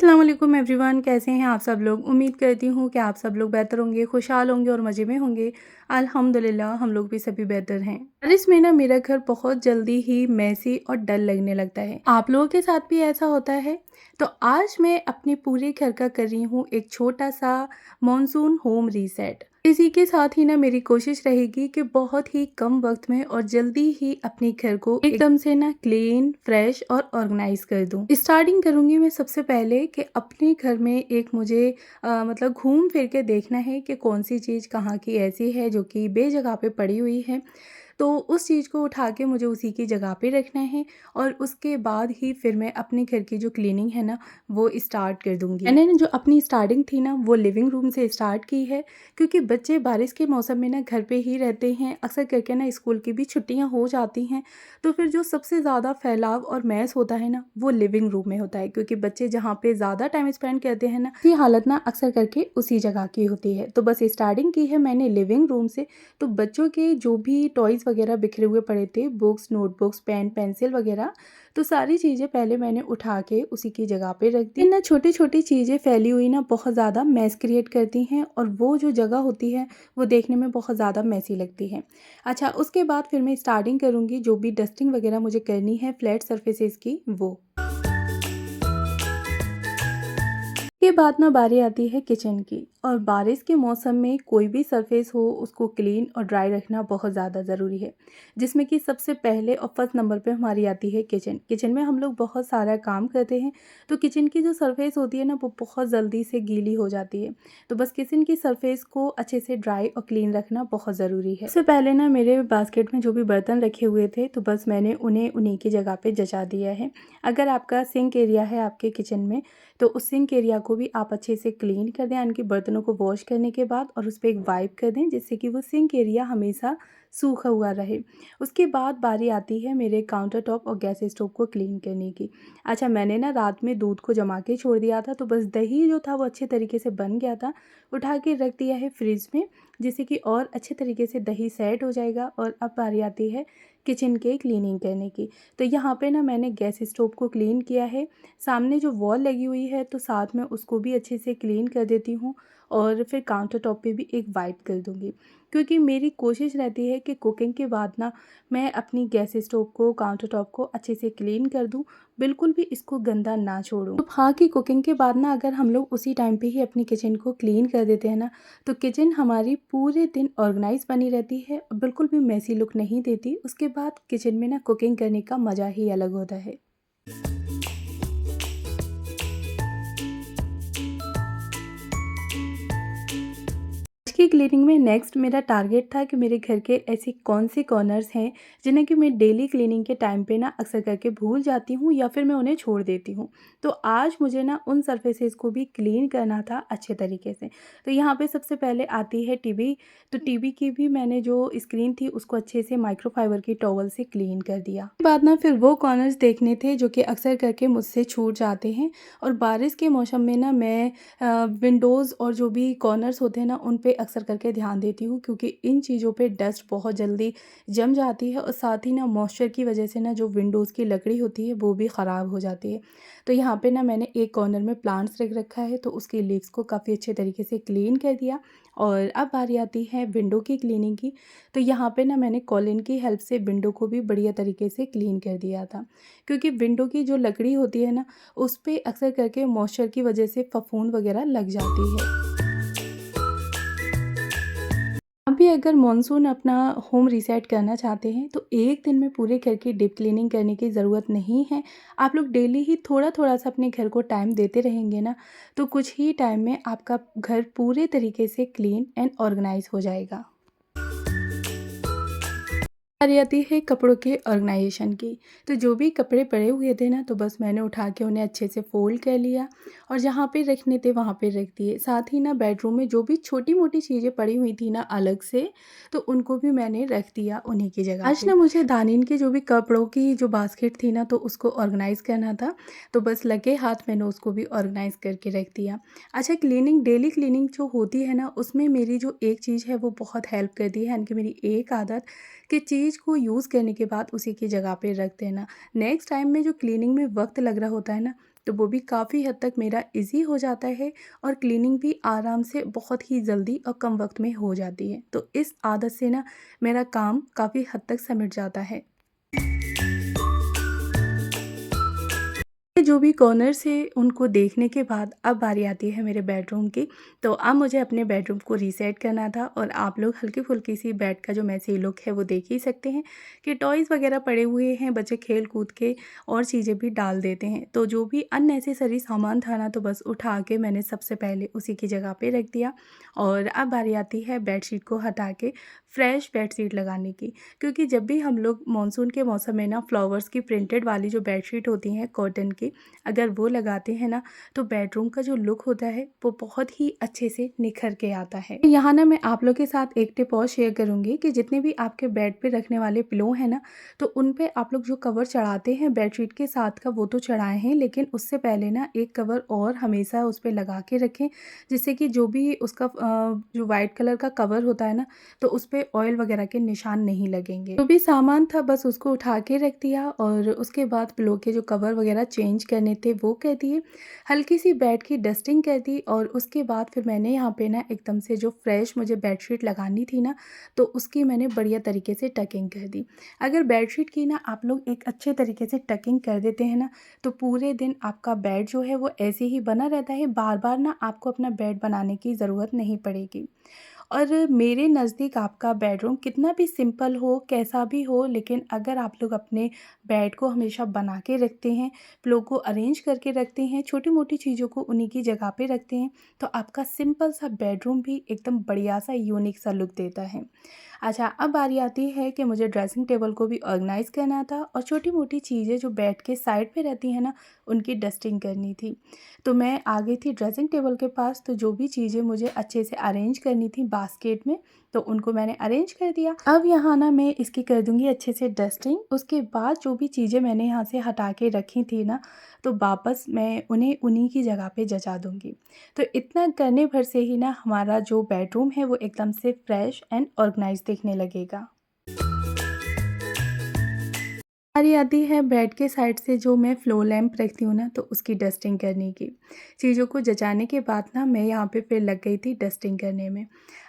अस्सलामुअलैकुम एवरीवन, कैसे हैं आप सब लोग। उम्मीद करती हूँ कि आप सब लोग बेहतर होंगे, खुशहाल होंगे और मज़े में होंगे। अल्हम्दुलिल्लाह हम लोग भी सभी बेहतर हैं। बारिश में ना मेरा घर बहुत जल्दी ही मैसी और डल लगने लगता है। आप लोगों के साथ भी ऐसा होता है? तो आज मैं अपने पूरे घर का कर रही हूँ एक छोटा सा मॉनसून होम रीसेट। इसी के साथ ही ना मेरी कोशिश रहेगी कि बहुत ही कम वक्त में और जल्दी ही अपने घर को एकदम से ना क्लीन, फ्रेश और ऑर्गेनाइज कर दूं। स्टार्टिंग करूंगी मैं सबसे पहले कि अपने घर में एक मुझे मतलब घूम फिर के देखना है कि कौन सी चीज़ कहाँ की ऐसी है जो कि बेजगह पे पड़ी हुई है। तो उस चीज़ को उठा के मुझे उसी की जगह पे रखना है और उसके बाद ही फिर मैं अपने घर की जो क्लीनिंग है ना वो स्टार्ट कर दूंगी। मैंने ना जो अपनी स्टार्टिंग थी ना वो लिविंग रूम से स्टार्ट की है, क्योंकि बच्चे बारिश के मौसम में ना घर पे ही रहते हैं, अक्सर करके ना स्कूल की भी छुट्टियां हो जाती हैं। तो फिर जो सबसे ज़्यादा फैलाव और मैस होता है ना वो लिविंग रूम में होता है, क्योंकि बच्चे जहाँ पे ज़्यादा टाइम स्पेंड करते हैं ना ये हालत ना अक्सर करके उसी जगह की होती है। तो बस स्टार्टिंग की है मैंने लिविंग रूम से। तो बच्चों के जो भी टॉयज़ वगैरह बिखरे हुए पड़े थे, बुक्स, नोटबुक्स, पेन, पेंसिल वगैरह, तो सारी चीज़ें पहले मैंने उठा के उसी की जगह पे रख दी। इन ना छोटी-छोटी चीज़ें फैली हुई ना बहुत ज़्यादा मैस क्रिएट करती हैं और वो जो जगह होती है वो देखने में बहुत ज़्यादा मैसी लगती है। अच्छा, उसके बाद फिर मैं स्टार्टिंग करूँगी जो भी डस्टिंग वगैरह मुझे करनी है फ्लैट सर्फेसेस की वो। के बाद ना बारी आती है किचन की। और बारिश के मौसम में कोई भी सरफेस हो उसको क्लीन और ड्राई रखना बहुत ज़्यादा ज़रूरी है, जिसमें कि सबसे पहले और फर्स्ट नंबर पे हमारी आती है किचन। किचन में हम लोग बहुत सारा काम करते हैं, तो किचन की जो सरफेस होती है ना वो बहुत जल्दी से गीली हो जाती है। तो बस किचन की सरफेस को अच्छे से ड्राई और क्लीन रखना बहुत ज़रूरी है। सबसे पहले ना मेरे बास्केट में जो भी बर्तन रखे हुए थे तो बस मैंने उन्हें उन्हीं की जगह पे जचा दिया है। अगर आपका सिंक एरिया है आपके किचन में तो उस सिंक एरिया को भी आप अच्छे से क्लीन कर दें, यानी कि बर्तनों को वॉश करने के बाद, और उस पर एक वाइप कर दें जिससे कि वो सिंक एरिया हमेशा सूखा हुआ रहे। उसके बाद बारी आती है मेरे काउंटर टॉप और गैस स्टोव को क्लीन करने की। अच्छा, मैंने ना रात में दूध को जमा के छोड़ दिया था, तो बस दही जो था वो अच्छे तरीके से बन गया था, उठा के रख दिया है फ्रिज में, जिससे कि और अच्छे तरीके से दही सेट हो जाएगा। और अब बारी आती है किचन के क्लीनिंग करने की। तो यहाँ पे ना मैंने गैस स्टोव को क्लीन किया है, सामने जो वॉल लगी हुई है तो साथ में उसको भी अच्छे से क्लीन कर देती हूँ और फिर काउंटर टॉप पे भी एक वाइप कर दूँगी, क्योंकि मेरी कोशिश रहती है कि कुकिंग के बाद ना मैं अपनी गैस स्टोव को, काउंटर टॉप को अच्छे से क्लीन कर दूँ, बिल्कुल भी इसको गंदा ना छोड़ूँ। तो हाँ, कि कुकिंग के बाद ना अगर हम लोग उसी टाइम पे ही अपनी किचन को क्लीन कर देते हैं ना तो किचन हमारी पूरे दिन ऑर्गेनाइज बनी रहती है और बिल्कुल भी मैसी लुक नहीं देती। उसके बाद किचन में ना कुकिंग करने का मज़ा ही अलग होता है। आज की क्लीनिंग में नेक्स्ट मेरा टारगेट था कि मेरे घर के ऐसे कौन से कॉर्नर्स हैं जिन्हें कि मैं डेली क्लीनिंग के टाइम पे ना अक्सर करके भूल जाती हूँ या फिर मैं उन्हें छोड़ देती हूँ। तो आज मुझे ना उन सरफेसेस को भी क्लीन करना था अच्छे तरीके से। तो यहाँ पे सबसे पहले आती है टीवी। तो टीवी की भी मैंने जो स्क्रीन थी उसको अच्छे से माइक्रोफाइबर की टॉवल से क्लीन कर दिया। उसके बाद ना फिर वो कॉर्नर्स देखने थे जो कि अक्सर करके मुझसे छूट जाते हैं। और बारिश के मौसम में ना मैं विंडोज़ और जो भी कॉर्नर्स होते हैं ना उन पे अक्सर करके ध्यान देती हूँ, क्योंकि इन चीज़ों पे डस्ट बहुत जल्दी जम जाती है और साथ ही ना मॉइस्चर की वजह से ना जो विंडोज़ की लकड़ी होती है वो भी ख़राब हो जाती है। तो यहाँ पे ना मैंने एक कॉर्नर में प्लांट्स रख रखा है, तो उसकी लीव्स को काफ़ी अच्छे तरीके से क्लीन कर दिया। और अब बारी आती है विंडो की क्लीनिंग की। तो यहाँ पे ना मैंने कॉलिन की हेल्प से विंडो को भी बढ़िया तरीके से क्लीन कर दिया था, क्योंकि विंडो की जो लकड़ी होती है ना उस पे अक्सर करके मॉइस्चर की वजह से फफूंद वगैरह लग जाती है। आप भी अगर मानसून अपना होम रीसेट करना चाहते हैं तो एक दिन में पूरे घर की डीप क्लीनिंग करने की ज़रूरत नहीं है। आप लोग डेली ही थोड़ा-थोड़ा सा अपने घर को टाइम देते रहेंगे ना, तो कुछ ही टाइम में आपका घर पूरे तरीके से क्लीन एंड ऑर्गेनाइज़ हो जाएगा। बारी आती है कपड़ों के ऑर्गेनाइजेशन की। तो जो भी कपड़े पड़े हुए थे ना तो बस मैंने उठा के उन्हें अच्छे से फ़ोल्ड कर लिया और जहाँ पे रखने थे वहाँ पे रख दिए। साथ ही ना बेडरूम में जो भी छोटी-मोटी चीज़ें पड़ी हुई थी ना अलग से, तो उनको भी मैंने रख दिया उन्हीं की जगह आज पे। ना मुझे दानिन के जो भी कपड़ों की जो बास्केट थी ना तो उसको ऑर्गेनाइज़ करना था, तो बस लगे हाथ मैंने उसको भी ऑर्गेनाइज़ करके रख दिया। अच्छा, क्लीनिंग, डेली क्लीनिंग जो होती है ना उसमें मेरी जो एक चीज़ है वो बहुत हेल्प करती है, यानी कि मेरी एक आदत कि चीज़ को यूज़ करने के बाद उसी की जगह पे रख देना। नेक्स्ट टाइम में जो क्लीनिंग में वक़्त लग रहा होता है ना, तो वो भी काफ़ी हद तक मेरा ईज़ी हो जाता है और क्लीनिंग भी आराम से बहुत ही जल्दी और कम वक़्त में हो जाती है। तो इस आदत से ना मेरा काम काफ़ी हद तक सिमट जाता है। जो भी कॉर्नर्स है उनको देखने के बाद अब बारी आती है मेरे बेडरूम की। तो अब मुझे अपने बेडरूम को रीसेट करना था और आप लोग हल्की-फुल्की सी बेड का जो मेसी लुक है वो देख ही सकते हैं कि टॉयज़ वगैरह पड़े हुए हैं, बच्चे खेल-कूद के और चीज़ें भी डाल देते हैं। तो जो भी अननेसेसरी सामान था ना, तो बस उठा के मैंने सबसे पहले उसी की जगह पे रख दिया। और अब बारी आती है बेडशीट को हटा के फ्रेश बेडशीट लगाने की। क्योंकि जब भी हम लोग मानसून के मौसम में ना फ्लावर्स की प्रिंटेड वाली जो बेडशीट होती हैं कॉटन की, अगर वो लगाते हैं ना, तो बेडरूम का जो लुक होता है वो बहुत ही अच्छे से निखर के आता है। यहाँ ना मैं आप लोग के साथ एक टिप और शेयर करूँगी कि जितने भी आपके बेड पे रखने वाले पिलो हैं ना, तो उन पे आप लोग जो कवर चढ़ाते हैं बेडशीट के साथ का वो तो चढ़ाए हैं, लेकिन उससे पहले ना एक कवर और हमेशा उस पे लगा के रखें, जिससे कि जो भी उसका जो वाइट कलर का कवर होता है ना, तो उस पे ऑयल वगैरह के निशान नहीं लगेंगे। जो भी सामान था बस उसको उठा के रख दिया और उसके बाद पिलो के जो कवर वगैरह चेंज करने थे वो कर दिए। हल्की सी बेड की डस्टिंग कर दी और उसके बाद फिर मैंने यहाँ पे ना एकदम से जो फ्रेश मुझे बेडशीट लगानी थी ना, तो उसकी मैंने बढ़िया तरीके से टकिंग कर दी। अगर बेडशीट की ना आप लोग एक अच्छे तरीके से टकिंग कर देते हैं ना, तो पूरे दिन आपका बेड जो है वो ऐसे ही बना रहता है, बार-बार ना आपको अपना बेड बनाने की ज़रूरत नहीं पड़ेगी। और मेरे नज़दीक आपका बेडरूम कितना भी सिंपल हो, कैसा भी हो, लेकिन अगर आप लोग अपने बेड को हमेशा बना के रखते हैं, पिलो को अरेंज करके रखते हैं, छोटी-मोटी चीज़ों को उन्हीं की जगह पे रखते हैं, तो आपका सिंपल सा बेडरूम भी एकदम बढ़िया सा यूनिक सा लुक देता है। अच्छा, अब बारी आती है कि मुझे ड्रेसिंग टेबल को भी ऑर्गेनाइज़ करना था और छोटी-मोटी चीज़ें जो बेड के साइड पे रहती हैं ना, उनकी डस्टिंग करनी थी। तो मैं आ गई थी ड्रेसिंग टेबल के पास, तो जो भी चीज़ें मुझे अच्छे से अरेंज करनी थी बास्केट में, तो उनको मैंने अरेंज कर दिया। अब यहाँ ना मैं इसकी कर दूँगी अच्छे से डस्टिंग, उसके बाद जो भी चीज़ें मैंने यहाँ से हटा के रखी थी ना, तो वापस मैं उन्हें उन्हीं की जगह पे जचा दूँगी। तो इतना करने भर से ही ना हमारा जो बेडरूम है वो एकदम से फ्रेश एंड ऑर्गनाइज़ दिखने लगेगा। बारी आती है बेड के साइड से जो मैं फ्लोर लैंप रखती हूँ ना, तो उसकी डस्टिंग करने की। चीज़ों को जचाने के बाद ना मैं यहाँ पे फिर लग गई थी डस्टिंग करने में।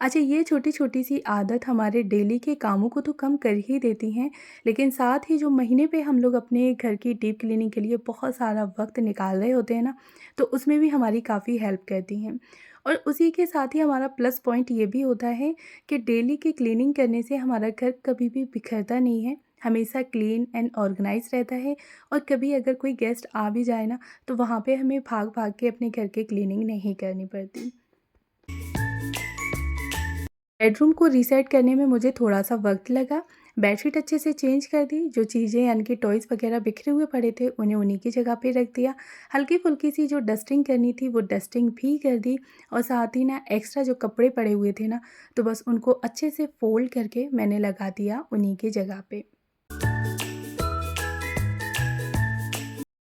अच्छा, ये छोटी-छोटी सी आदत हमारे डेली के कामों को तो कम कर ही देती हैं, लेकिन साथ ही जो महीने पे हम लोग अपने घर की डीप क्लीनिंग के लिए बहुत सारा वक़्त निकाल रहे होते हैं ना, तो उसमें भी हमारी काफ़ी हेल्प करती हैं। और उसी के साथ ही हमारा प्लस पॉइंट ये भी होता है कि डेली की क्लीनिंग करने से हमारा घर कभी भी बिखरता नहीं है, हमेशा क्लीन एंड ऑर्गेनाइज रहता है। और कभी अगर कोई गेस्ट आ भी जाए ना, तो वहाँ पे हमें भाग-भाग के अपने घर की क्लीनिंग नहीं करनी पड़ती। बेडरूम को रीसेट करने में मुझे थोड़ा-सा वक़्त लगा। बेडशीट अच्छे से चेंज कर दी, जो चीज़ें यानी कि टॉयज़ वग़ैरह बिखरे हुए पड़े थे, उन्हें उन्हीं की जगह पे रख दिया। हल्की-फुल्की सी जो डस्टिंग करनी थी, वो डस्टिंग भी कर दी और साथ ही ना एक्स्ट्रा जो कपड़े पड़े हुए थे ना, तो बस उनको अच्छे से फ़ोल्ड करके मैंने लगा दिया उन्हीं की जगह पे।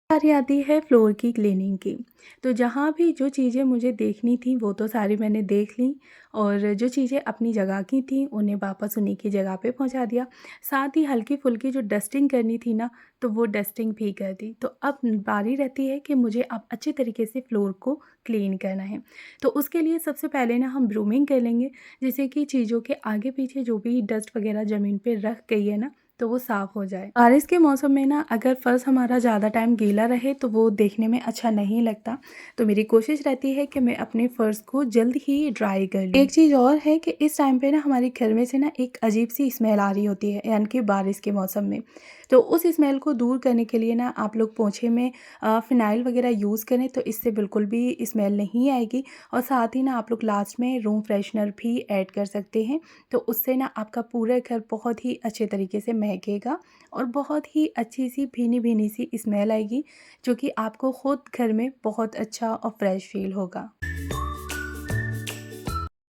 बारी आती है फ्लोर की क्लीनिंग की। तो जहाँ भी जो चीज़ें मुझे देखनी थी वो तो सारी मैंने देख ली और जो चीज़ें अपनी जगह की थी उन्हें वापस उन्हीं की जगह पे पहुँचा दिया। साथ ही हल्की-फुल्की जो डस्टिंग करनी थी ना, तो वो डस्टिंग भी कर दी। तो अब बारी रहती है कि मुझे अब अच्छे तरीके से फ्लोर को क्लीन करना है। तो उसके लिए सबसे पहले ना हम ब्रूमिंग कर लेंगे, जिससे कि चीज़ों के आगे-पीछे जो भी डस्ट वग़ैरह ज़मीन पे रख गई है ना, तो वो साफ़ हो जाए। बारिश के मौसम में ना अगर फ़र्श हमारा ज़्यादा टाइम गीला रहे तो वो देखने में अच्छा नहीं लगता। तो मेरी कोशिश रहती है कि मैं अपने फ़र्श को जल्द ही ड्राई कर लूँ। एक चीज़ और है कि इस टाइम पे ना हमारे घर में से ना एक अजीब-सी स्मेल आ रही होती है, यानी कि बारिश के मौसम में। तो उस स्मेल को दूर करने के लिए ना आप लोग पोंछे में फ़िनाइल वग़ैरह यूज़ करें, तो इससे बिल्कुल भी स्मेल नहीं आएगी। और साथ ही ना आप लोग लास्ट में रूम फ्रेशनर भी ऐड कर सकते हैं। तो उससे ना आपका पूरा घर बहुत ही अच्छे तरीके से महकेगा और बहुत ही अच्छी-सी भीनी-भीनी सी स्मेल आएगी, जो कि आपको खुद घर में बहुत अच्छा और फ्रेश फ़ील होगा।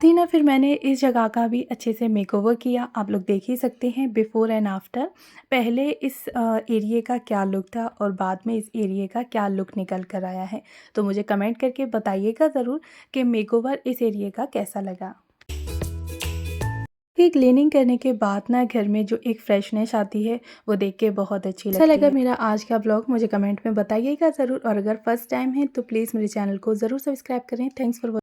थी ना फिर मैंने इस जगह का भी अच्छे से मेकओवर किया। आप लोग देख ही सकते हैं बिफ़ोर एंड आफ्टर। पहले इस एरिये का क्या लुक था और बाद में इस एरिये का क्या लुक निकल कर आया है। तो मुझे कमेंट करके बताइएगा ज़रूर कि मेकओवर इस एरिये का कैसा लगा। कि क्लीनिंग करने के बाद ना घर में जो एक फ्रेशनेस आती है वो देख के बहुत अच्छी लगती है। अच्छा लगा मेरा आज का ब्लॉग, मुझे कमेंट में बताइएगा ज़रूर, और अगर फर्स्ट टाइम है तो प्लीज़ मेरे चैनल को ज़रूर सब्सक्राइब करें। Thanks for